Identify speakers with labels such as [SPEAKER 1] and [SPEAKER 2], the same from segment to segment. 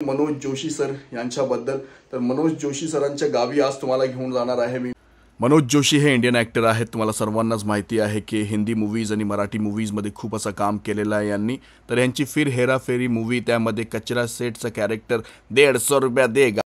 [SPEAKER 1] Manoj Joshi sir यांच्याबद्दल। तर मनोज जोशी सरांच्या गावी आज तुम्हाला घेऊन जाणार आहे मी। मनोज जोशी हे इंडियन ॲक्टर आहेत, तुम्हाला सर्वांनाच माहिती आहे की हिंदी मूवीज आणि मराठी मूवीजमध्ये खूप असं काम केलेलं आहे यांनी। तर यांची फिर हेराफेरी मूवी, त्यामध्ये कचरा सेटचं कॅरेक्टर 150 रुपया देगा,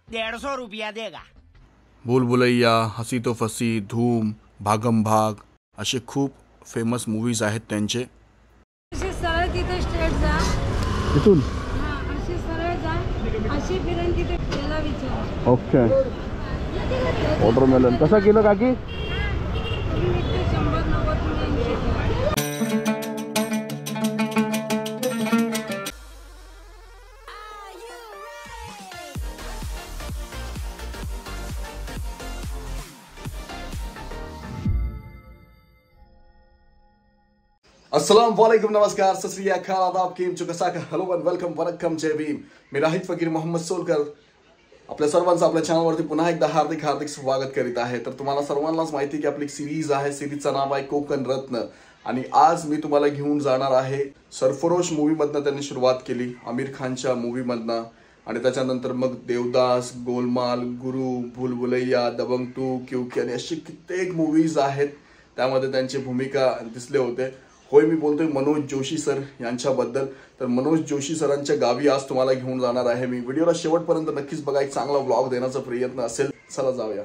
[SPEAKER 2] 150 रुपया देगा,
[SPEAKER 1] भूल भुलैया, हसी तो फसी, धूम, भागम भाग असे खूप फेमस मूवीज आहेत त्यांचे।
[SPEAKER 3] अशी सरळ तिथे स्ट्रेट जा,
[SPEAKER 1] इथून
[SPEAKER 3] अशी सरळ जा, अशी फिरून तिथे त्याला विचार।
[SPEAKER 1] ओके, वॉटरमेलन कसा किलो काकी?
[SPEAKER 3] तुम्ही विकते 100, 90, 80।
[SPEAKER 1] अस्सलाम वालेकुम, नमस्कार, सत श्री अकाल, आदाब, केम चो, कसा का, हेलो एंड वेलकम, वनक्कम, जय भीम। मी राहित फकीर मोहम्मद सोलकर आपल्या सर्वांचं आपल्या चॅनलवरती पुन्हा एकदा हार्दिक हार्दिक स्वागत करीत आहे। तर तुम्हाला सर्वांनाच माहिती की आपली एक सिरीज आहे, सिरीजचं नाव आहे कोकण रत्न। आणि आज मी तुम्हाला घेऊन जाणार आहे सरफरोश मूवीमधनं त्यांनी सुरुवात केली, आमिर खानच्या मूवीमधनं, आणि त्याच्यानंतर मग देवदास, गोलमाल, गुरु, भूल भुलैया, दबंग 2, क्योंकि आणि अशी कित्येक मूवीज आहेत त्यामध्ये त्यांची भूमिका दिसले होते। होय, मी बोलतोय मनोज जोशी सर यांच्याबद्दल। तर मनोज जोशी सरांच्या गावी आज तुम्हाला घेऊन जाणार आहे मी। व्हिडिओला शेवटपर्यंत नक्कीच बघा, एक चांगला व्लॉग देण्याचा प्रयत्न असेल। चला जाऊया,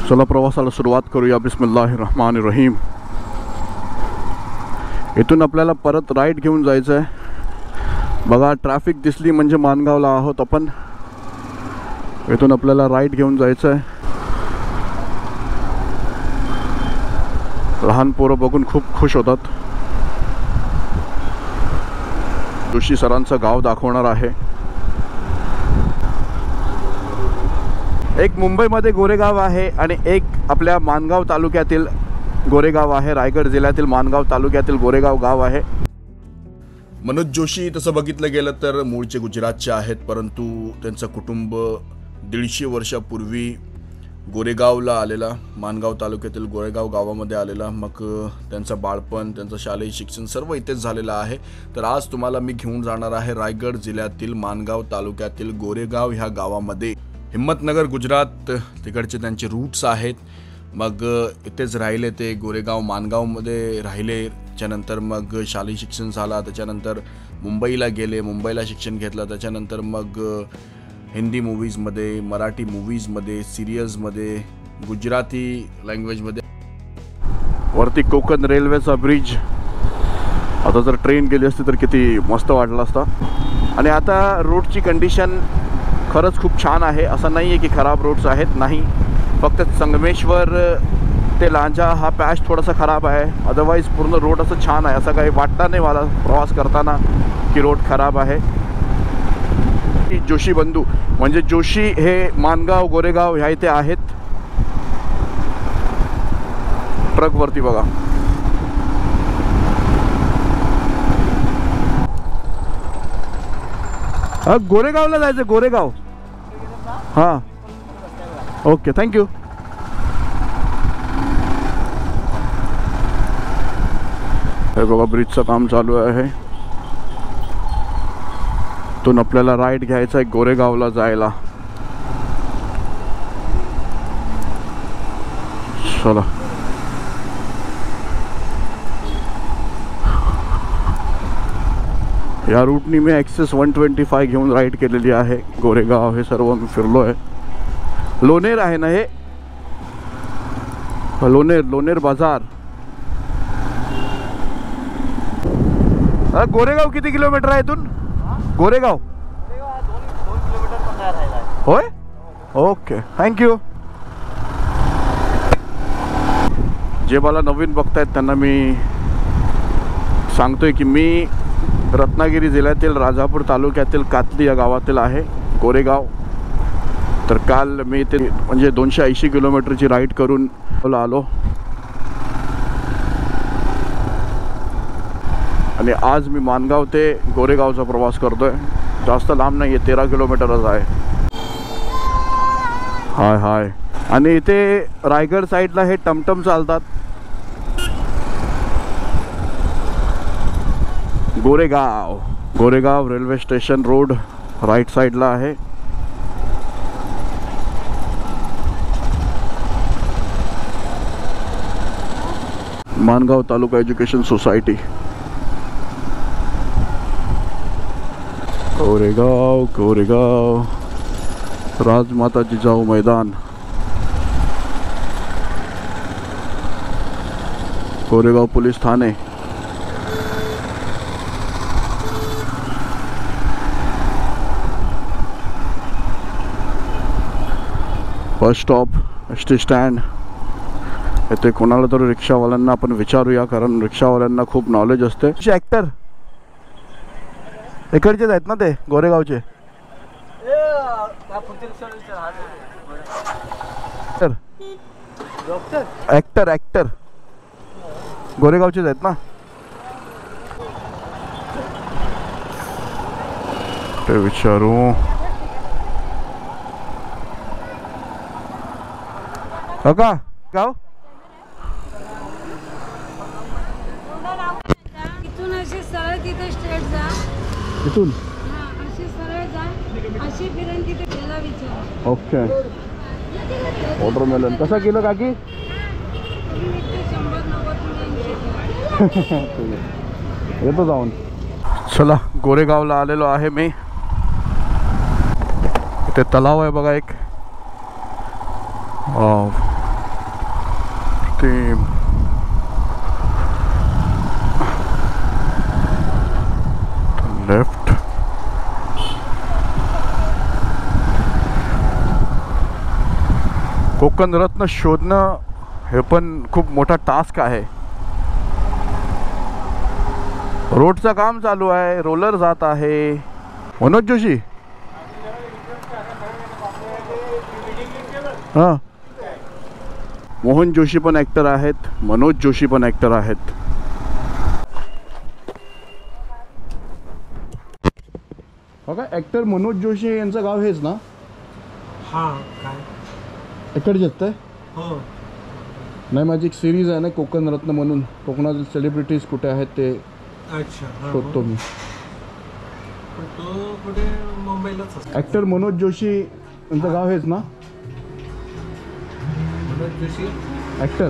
[SPEAKER 1] चला प्रवासाला सुरुवात करूया। बिस्मिल्लाहिर्रहमानिर्रहीम। इथून आपल्याला परत राईट घेऊन जायचं आहे। बघा, ट्रॅफिक दिसली म्हणजे मानगावला आहोत आपण। इथून आपल्याला राईट घेऊन जायचं आहे। लहान पोरं बघून खूप खुश होतात। जोशी सरांचं गाव दाखवणार आहे। एक मुंबईमध्ये गोरेगाव आहे आणि एक आपल्या मानगाव तालुक्यातील गोरेगाव आहे, रायगड जिल्ह्यातील मानगाव तालुक्यातील गोरेगाव गाव आहे। मनोज जोशी तसं बघितलं गेलं तर मूळचे गुजरातचे आहेत, परंतु त्यांचं कुटुंब 150 वर्षापूर्वी गोरेगावला आलेला, मानगाव तालुक्यातील गोरेगाव गावामध्ये आलेला। मग त्यांचं बाळपण, त्यांचं शालेय शिक्षण सर्व इथेच झालेलं आहे। तर आज तुम्हाला मी घेऊन जाणार आहे रायगड जिल्ह्यातील मानगाव तालुक्यातील गोरेगाव ह्या गावामध्ये। हिम्मतनगर गुजरात तिकडचे त्यांचे रूट्स आहेत। मग इथेच राहिले ते, गोरेगाव मानगावमध्ये राहिले। त्याच्यानंतर मग शालेय शिक्षण झाला, त्याच्यानंतर मुंबईला गेले, मुंबईला शिक्षण घेतलं। त्याच्यानंतर मग हिंदी मूवीजमध्ये, मराठी मूवीजमध्ये, सिरियल्समध्ये, गुजराती लँग्वेजमध्ये। वरती कोकण रेल्वेचा ब्रिज, आता जर ट्रेन गेली असती तर किती मस्त वाटलं असतं। आणि आता रोडची कंडिशन खरंच खूप छान आहे, असं नाही आहे की खराब रोड्स आहेत, नाही, फक्त संगमेश्वर ते लांजा हा पॅच थोडासा खराब आहे, अदरवाईज पूर्ण रोड असं छान आहे। असं काही वाटतं नाही मला प्रवास करताना की रोड खराब आहे। जोशी बंधू म्हणजे जोशी हे मानगाव, गोरेगाव ह्या इथे आहेत। ट्रक वरती बघा, गोरेगावला जायचं, गोरेगाव। हां, ओके, थँक्यू। हे बघा, ब्रिजचं काम चालू आहे। इथून आपल्याला राईट घ्यायचा आहे गोरेगावला जायला। चला, या रूटनी मी एक्सेस 125 घेऊन राईट केलेली आहे। गोरेगाव हे सर्व मी फिरलो आहे। लोणेर आहे ना हे, लोणेर बाजार। गोरेगाव किती किलोमीटर आहे इथून? गोरेगाव
[SPEAKER 2] 2 किलोमीटर पण नाही राहिला आहे।
[SPEAKER 1] होय, ओके, थँक्यू। जे मला नवीन बघतायत त्यांना मी सांगतोय की मी रत्नागिरी जिल्ह्यातील राजापूर तालुक्यातील कातली या गावातील आहे, गोरेगाव। तर काल मी ते म्हणजे 280 किलोमीटरची राईड करून आलो आणि आज मी मानगाव ते गोरेगावचा प्रवास करतोय। जास्त लांब नाही आहे, 13 किलोमीटरच आहे। हाय हाय। आणि इथे रायगड साईडला हे टमटम चालतात। Goregaon railway station road right साईडला आहे. Mangaon taluka education society, Koregaon. कोरेगाव राजमाता जिजाऊ मैदान, कोरेगाव पोलीस ठाणे. Bus stop, S T stand. इथे कोणाला तरी रिक्षावाल्यांना आपण विचारूया, कारण रिक्षावाल्यांना खूप नॉलेज असते. ॲक्टर इकडचेच आहेत ना ते, गोरेगावचे. ॲक्टर ॲक्टर गोरेगावचेच आहेत ना. ते विचारू. हो का गाव?
[SPEAKER 3] इथून अशी सरळ तिथे स्ट्रेट जा.
[SPEAKER 1] इथून
[SPEAKER 3] हा, अशी सरळ जा, अशी फिरून तिथे त्याला विचार.
[SPEAKER 1] ओके. वॉटरमेलन कसा किलो काकी?
[SPEAKER 3] 100-90
[SPEAKER 1] येतो जाऊन. चला, गोरेगावला आलेलो आहे मी. इथे तलाव आहे बघा एक. ते लेफ्ट. कोकण रत्न शोधणं हे पण खूप मोठा टास्क आहे. रोडचं काम चालू आहे, रोलर जात आहे. मनोज जोशी, हां, मोहन जोशी पण ॲक्टर आहेत, मनोज जोशी पण ॲक्टर आहेत. हो का, ॲक्टर मनोज जोशी यांचं गाव हेच ना?
[SPEAKER 2] हां, काय
[SPEAKER 1] इकडचेच ते?
[SPEAKER 2] हो.
[SPEAKER 1] नाही, माझी एक सिरीज आहे ना कोकण रत्न म्हणून, कोकणातील सेलिब्रिटीज कुठे आहेत ते
[SPEAKER 2] अच्छा,
[SPEAKER 1] शोधतो मी.
[SPEAKER 2] तो कुठे मुंबईलाच असतो.
[SPEAKER 1] ॲक्टर मनोज जोशी यांचं गाव हेच ना?
[SPEAKER 2] मनोज जोशी
[SPEAKER 1] ॲक्टर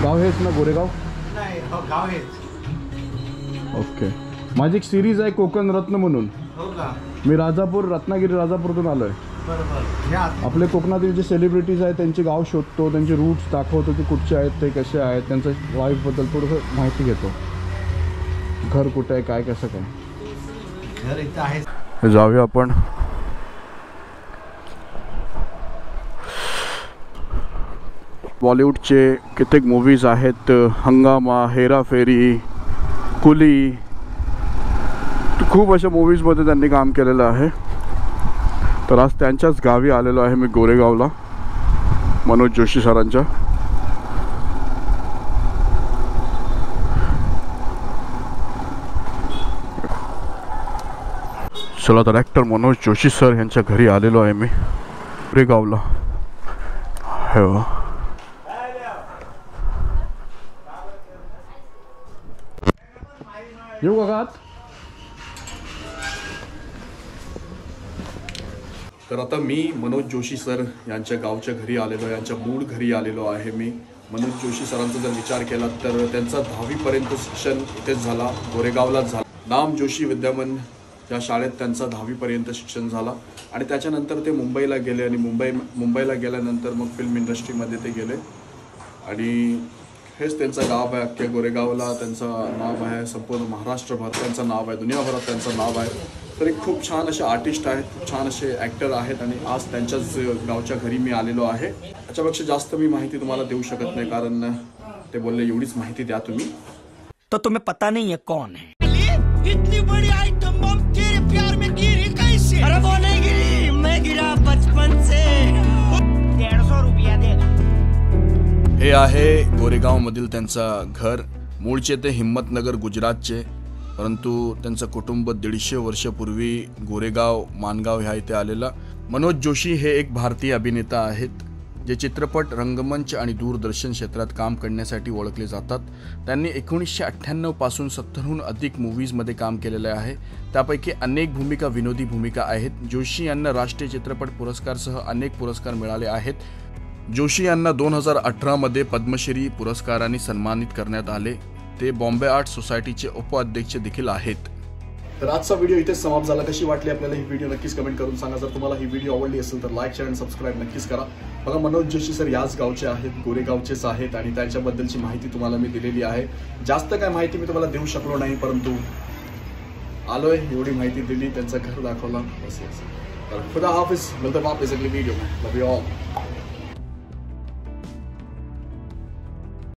[SPEAKER 1] गाव हेच ना, गोरेगाव?
[SPEAKER 2] नाही, हो, गाव हेच.
[SPEAKER 1] ओके. माझी एक सिरीज आहे कोकण रत्न म्हणून.
[SPEAKER 2] हो का?
[SPEAKER 1] मी रत्नागिरी राजापूरतून आलो आहे.
[SPEAKER 2] बरोबर. या
[SPEAKER 1] आपले कोकणातील जे सेलिब्रिटीज आहेत त्यांचे गाव शोधतो, त्यांचे रूट्स दाखवतो, ते कुठचे आहेत, ते कसे आहेत, त्यांचं लाईफबद्दल थोडंसं माहिती घेतो. घर कुठं आहे, काय कसं काय.
[SPEAKER 2] घर इथं आहे.
[SPEAKER 1] जाऊया आपण. बॉलिवूडचे कित्येक मूवीज आहेत, हंगामा, हेराफेरी, कुली, खूप अशा मूवीजमध्ये त्यांनी काम केलेलं आहे. तर आज त्यांच्याच गावी आलेलो आहे मी, गोरेगावला, मनोज जोशी सरांच्या. चला तर, ॲक्टर मनोज जोशी सर यांच्या घरी आलेलो आहे मी, गोरेगावला. हो, येऊ का आत? तर आता मी मनोज जोशी सर यांच्या गावच्या घरी आलेलो आहे, यांच्या मूळ घरी आलेलो आहे मी. मनोज जोशी सरांचा जर विचार केला तर त्यांचा 10वीपर्यंत शिक्षण इथेच झाला, गोरेगावलाच झाला. नाम जोशी विद्यामन या शाळेत त्यांचा 10वीपर्यंत शिक्षण झाला आणि त्याच्यानंतर ते मुंबईला गेले आणि मुंबईला गेल्यानंतर मग फिल्म इंडस्ट्रीमध्ये ते गेले आणि हेच त्यांचं गाव आहे. अख्ख्या गोरेगावला त्यांचं नाव आहे, संपूर्ण महाराष्ट्रभर त्यांचं नाव आहे, दुनियाभरात त्यांचं नाव आहे. तर एक खूप छान असे आर्टिस्ट आहेत, खूप छान असे ॲक्टर आहेत आणि आज त्यांच्याच गावच्या घरी मी आलेलो आहे. याच्यापेक्षा जास्त मी माहिती तुम्हाला देऊ शकत नाही, कारण ते बोलले एवढीच माहिती द्या तुम्ही.
[SPEAKER 2] तो तुम्हें पता नहीं है कौन है. इतनी बड़ी आइटम बम तेरे प्यार में गिरी कैसे? अरे वो नहीं गिरी, मैं गिरा बचपन से. 150 रुपया देगा.
[SPEAKER 1] हे आहे गोरेगावमधील त्यांचं घर. मूळचे ते हिम्मतनगर गुजरातचे, परंतु त्यांचं कुटुंब 150 वर्षापूर्वी गोरेगाव मानगाव ह्या इथे आलेला. मनोज जोशी हे एक भारतीय अभिनेता आहेत. जे चित्रपट, रंगमंच आणि दूरदर्शन क्षेत्रात काम करण्यासाठी ओळखले जातात. त्यांनी 1998 पासून 70हून अधिक मूव्हीजमध्ये काम केलेले आहे. त्यापैकी अनेक भूमिका विनोदी भूमिका आहेत. जोशी यांना राष्ट्रीय चित्रपट पुरस्कारसह अनेक पुरस्कार मिळाले आहेत. जोशी यांना 2018 मध्ये पद्मश्री पुरस्काराने सन्मानित करण्यात आले. ते बॉम्बे आर्ट सोसायटीचे उपाध्यक्ष देखील आहेत.
[SPEAKER 4] तर आजचा व्हिडिओ इथेच समाप्त झाला. कशी वाटली आपल्याला ही व्हिडिओ नक्कीच कमेंट करून सांगा. जर तुम्हाला ही व्हिडिओ आवडली असेल तर लाईक, शेअर आणि सबस्क्राईब नक्कीच करा. बघा, मनोज जोशी सर याच गावचे आहेत, गोरेगावचेच आहेत आणि त्यांच्याबद्दलची माहिती तुम्हाला मी दिलेली आहे. जास्त काय माहिती मी तुम्हाला देऊ शकलो नाही, परंतु आलोय, एवढी माहिती दिली, त्यांचं घर दाखवलं, बस. तर खुदा हाफिज, मिळतो वापस अगली व्हिडिओ में. लव यू ऑल.